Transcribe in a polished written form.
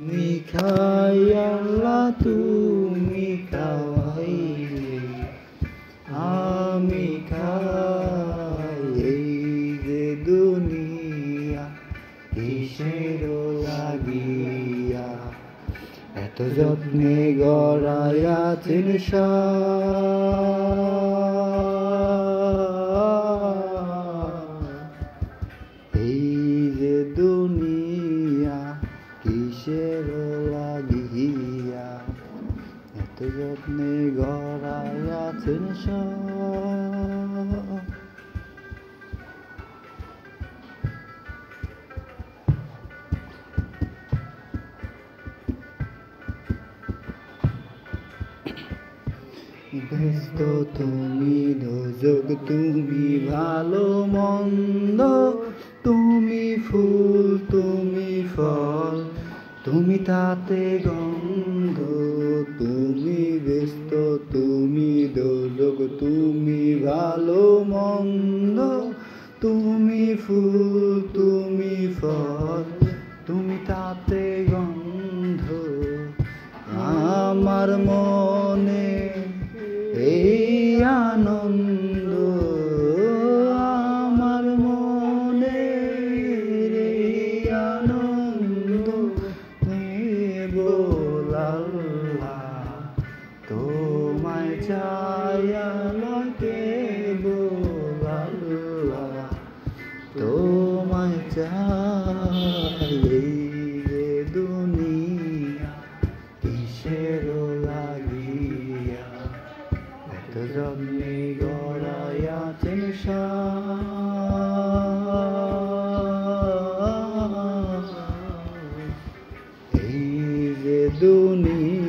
আমি খাই আল্লাহ তুমি খাওয়াইলে, আমি খাই এই যে দুনিয়া কিসের লাগিয়া, এত যত্নে গড়াইয়াছেন এই যে দুনিয়া কিসের লাগিয়া, এত যত্নে গড়াইয়াছেন ব্যস্ত তুমি দোজক তুমি ভালো মন্দ, তুমি ফুল তুমি ফল তুমি তাতে গন্ধ, তুমি ব্যস্ত তুমি দোজক তুমি ভালো মন্দ, তুমি ফুল তুমি ফল তুমি তাতে গন্ধ, আমার মনে এই আনন্দ, আমার মনে এই আনন্দ, বল আল্লাহ তোমায় চাই আলোকে, বল আল্লাহ তোমায় চাই এই যে দুনিয়া কিসের লাগিয়া, এত যত্নে গড়াইয়াছেন এই যে দুনিয়া